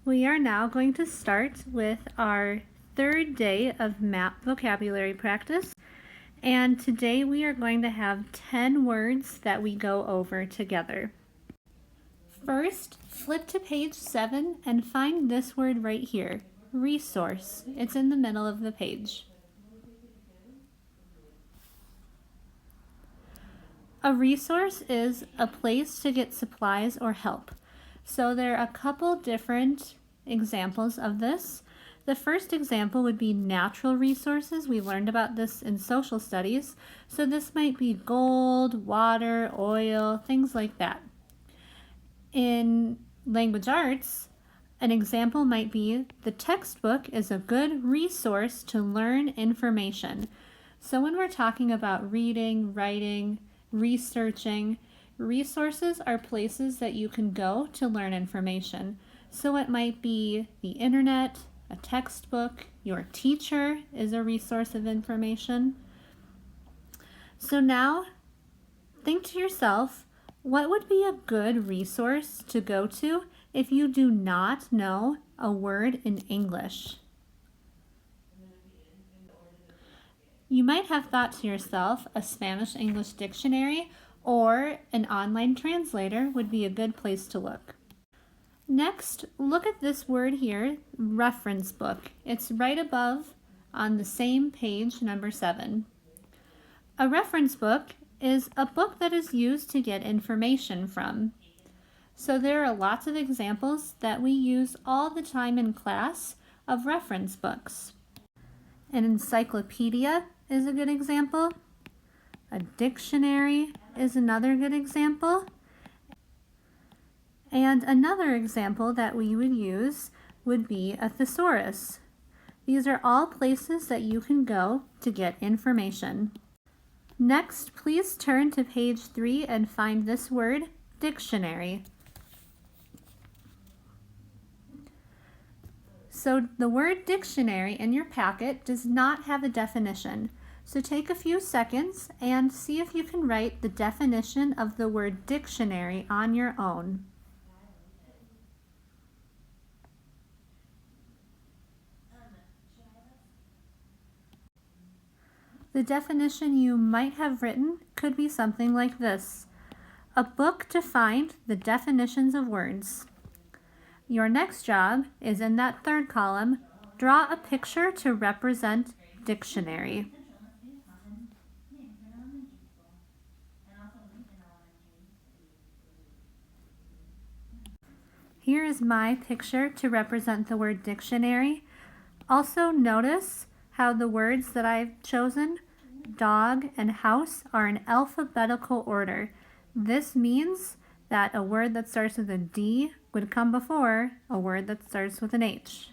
We are now going to start with our third day of map vocabulary practice, and today we are going to have 10 words that we go over together. First, flip to page 7 and find this word right here, resource. It's in the middle of the page. A resource is a place to get supplies or help. So there are a couple different examples of this. The first example would be natural resources. We learned about this in social studies. So this might be gold, water, oil, things like that. In language arts, an example might be the textbook is a good resource to learn information. So when we're talking about reading, writing, researching, resources are places that you can go to learn information. So it might be the internet, a textbook, your teacher is a resource of information. So now think to yourself, what would be a good resource to go to if you do not know a word in English? You might have thought to yourself, a Spanish-English dictionary or an online translator would be a good place to look. Next, look at this word here, reference book. It's right above on the same page, number 7. A reference book is a book that is used to get information from. So there are lots of examples that we use all the time in class of reference books. An encyclopedia is a good example. A dictionary is another good example. And another example that we would use would be a thesaurus. These are all places that you can go to get information. Next, please turn to page 3 and find this word, dictionary. So the word dictionary in your packet does not have a definition. So take a few seconds and see if you can write the definition of the word dictionary on your own. The definition you might have written could be something like this: a book to find the definitions of words. Your next job is in that third column, draw a picture to represent dictionary. Here is my picture to represent the word dictionary. Also notice how the words that I've chosen, dog and house, are in alphabetical order. This means that a word that starts with a D would come before a word that starts with an H.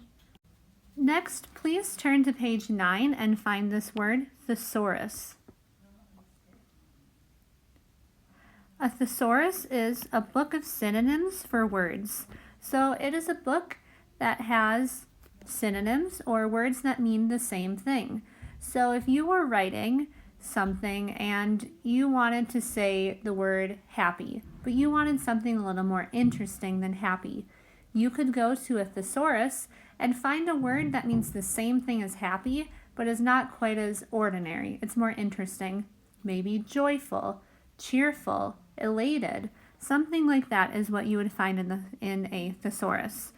Next, please turn to page 9 and find this word, thesaurus. A thesaurus is a book of synonyms for words. So it is a book that has synonyms or words that mean the same thing. So if you were writing something and you wanted to say the word happy, but you wanted something a little more interesting than happy, you could go to a thesaurus and find a word that means the same thing as happy, but is not quite as ordinary. It's more interesting. Maybe joyful, cheerful, elated. Something like that is what you would find in a thesaurus.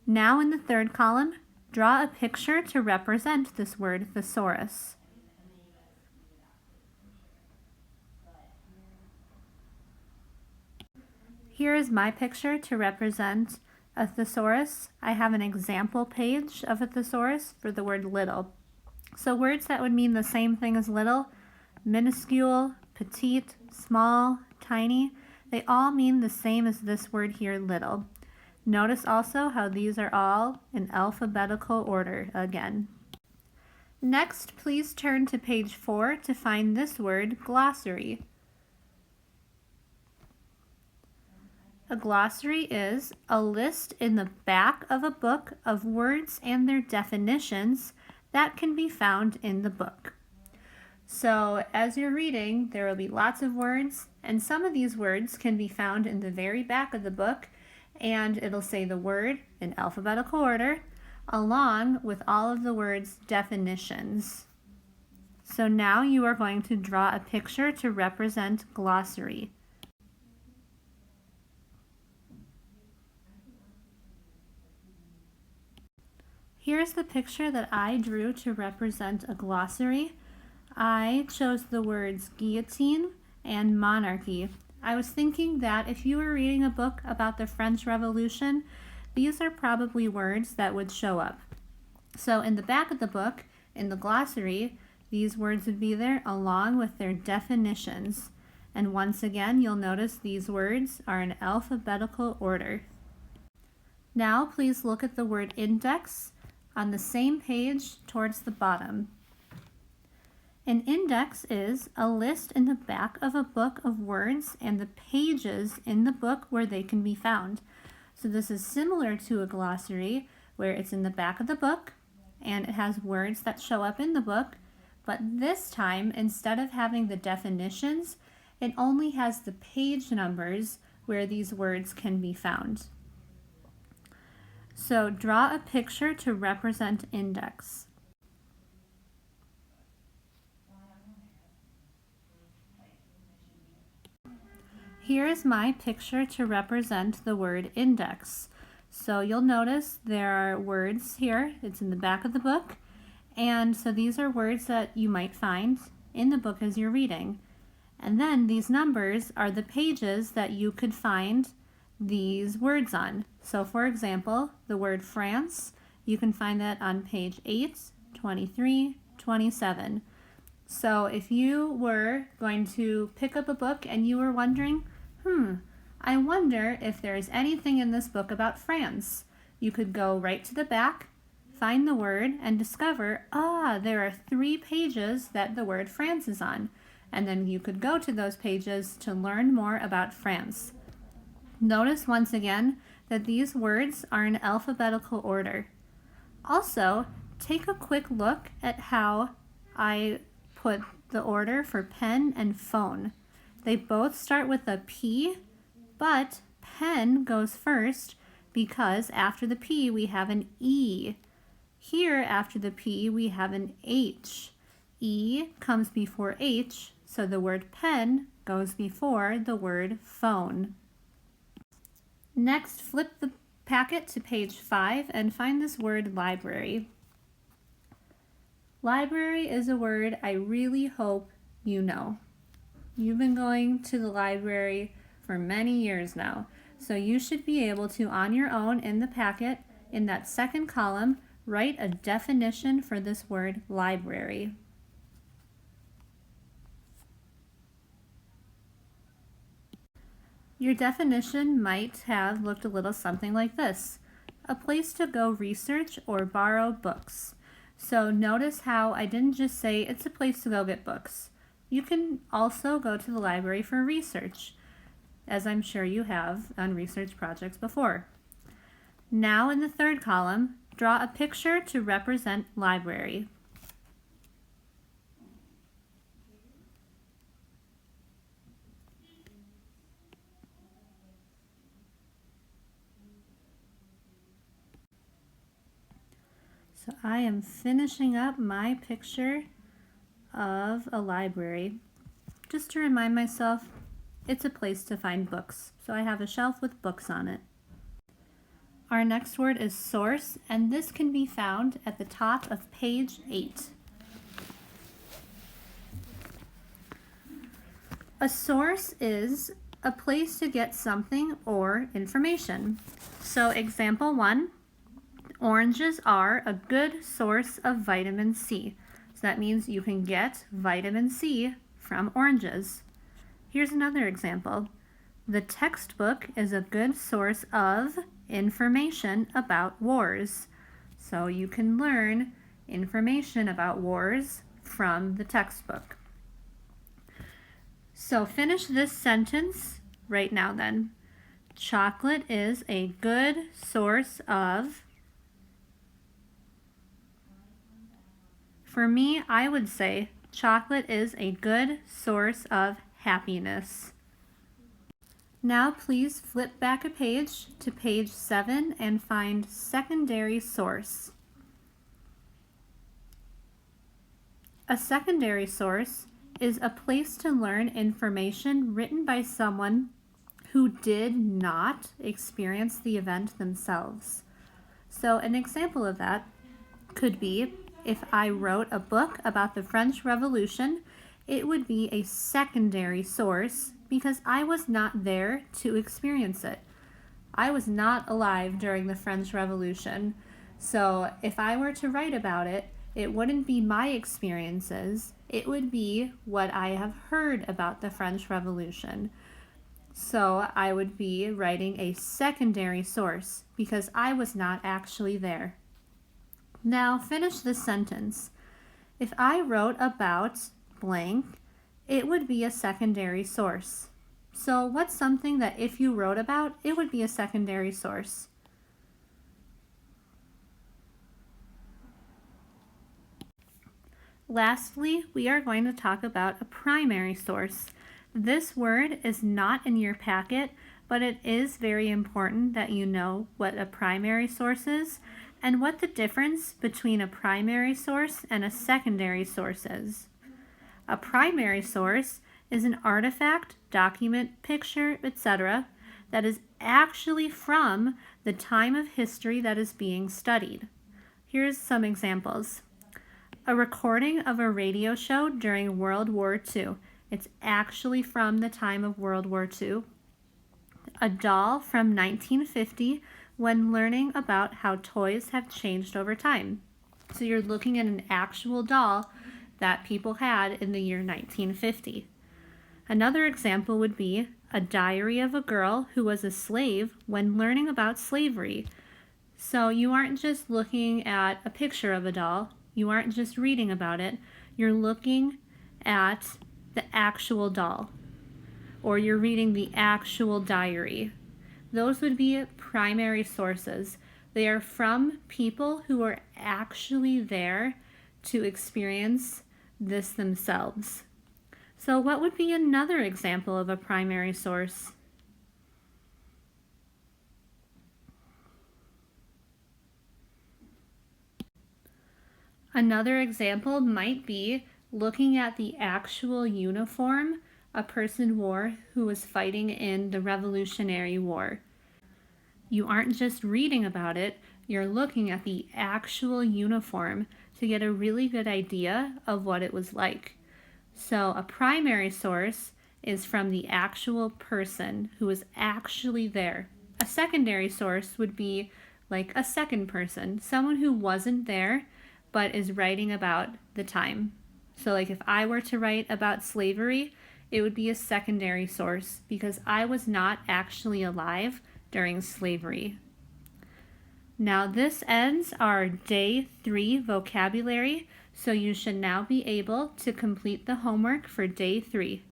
Now in the third column, draw a picture to represent this word thesaurus. Here is my picture to represent a thesaurus. I have an example page of a thesaurus for the word little. So words that would mean the same thing as little, minuscule, petite, small, tiny, they all mean the same as this word here, little. Notice also how these are all in alphabetical order again. Next, please turn to page 4 to find this word, glossary. A glossary is a list in the back of a book of words and their definitions that can be found in the book. So as you're reading, there will be lots of words, and some of these words can be found in the very back of the book, and it'll say the word in alphabetical order along with all of the word's definitions. So now you are going to draw a picture to represent glossary. Here's the picture that I drew to represent a glossary. I chose the words guillotine and monarchy. I was thinking that if you were reading a book about the French Revolution, these are probably words that would show up. So in the back of the book, in the glossary, these words would be there along with their definitions. And once again, you'll notice these words are in alphabetical order. Now please look at the word index on the same page towards the bottom. An index is a list in the back of a book of words and the pages in the book where they can be found. So this is similar to a glossary where it's in the back of the book and it has words that show up in the book, but this time instead of having the definitions, it only has the page numbers where these words can be found. So draw a picture to represent index. Here is my picture to represent the word index. So you'll notice there are words here. It's in the back of the book. And so these are words that you might find in the book as you're reading. And then these numbers are the pages that you could find these words on. So for example, the word France, you can find that on page 8, 23, 27. So if you were going to pick up a book and you were wondering, I wonder if there's anything in this book about France, you could go right to the back, find the word, and discover, there are 3 pages that the word France is on. And then you could go to those pages to learn more about France. Notice once again that these words are in alphabetical order. Also, take a quick look at how I put the order for pen and phone. They both start with a P, but pen goes first because after the P we have an E. Here after the P we have an H. E comes before H, so the word pen goes before the word phone. Next, flip the packet to page 5 and find this word library. Library is a word I really hope you know. You've been going to the library for many years now, so you should be able to, on your own in the packet, in that second column, write a definition for this word library. Your definition might have looked a little something like this: a place to go research or borrow books. So notice how I didn't just say it's a place to go get books. You can also go to the library for research, as I'm sure you have on research projects before. Now in the third column, draw a picture to represent library. So I am finishing up my picture of a library. Just to remind myself, it's a place to find books. So I have a shelf with books on it. Our next word is source, and this can be found at the top of page 8. A source is a place to get something or information. So example 1, oranges are a good source of vitamin C. So that means you can get vitamin C from oranges. Here's another example. The textbook is a good source of information about wars. So you can learn information about wars from the textbook. So finish this sentence right now then. Chocolate is a good source of... For me, I would say chocolate is a good source of happiness. Now please flip back a page to page 7 and find secondary source. A secondary source is a place to learn information written by someone who did not experience the event themselves. So an example of that could be if I wrote a book about the French Revolution, it would be a secondary source because I was not there to experience it. I was not alive during the French Revolution, so if I were to write about it, it wouldn't be my experiences, it would be what I have heard about the French Revolution. So I would be writing a secondary source because I was not actually there. Now finish this sentence. If I wrote about blank, it would be a secondary source. So what's something that if you wrote about, it would be a secondary source? Lastly, we are going to talk about a primary source. This word is not in your packet, but it is very important that you know what a primary source is and what the difference between a primary source and a secondary source is. A primary source is an artifact, document, picture, etc. that is actually from the time of history that is being studied. Here's some examples. A recording of a radio show during World War II. It's actually from the time of World War II. A doll from 1950 when learning about how toys have changed over time. So you're looking at an actual doll that people had in the year 1950. Another example would be a diary of a girl who was a slave when learning about slavery. So you aren't just looking at a picture of a doll, you aren't just reading about it, you're looking at the actual doll, or you're reading the actual diary. Those would be primary sources. They are from people who are actually there to experience this themselves. So what would be another example of a primary source? Another example might be looking at the actual uniform a person wore who was fighting in the Revolutionary War. You aren't just reading about it, you're looking at the actual uniform to get a really good idea of what it was like. So a primary source is from the actual person who was actually there. A secondary source would be like a second person, someone who wasn't there but is writing about the time. So like if I were to write about slavery, it would be a secondary source because I was not actually alive during slavery. Now this ends our day 3 vocabulary, so you should now be able to complete the homework for day 3.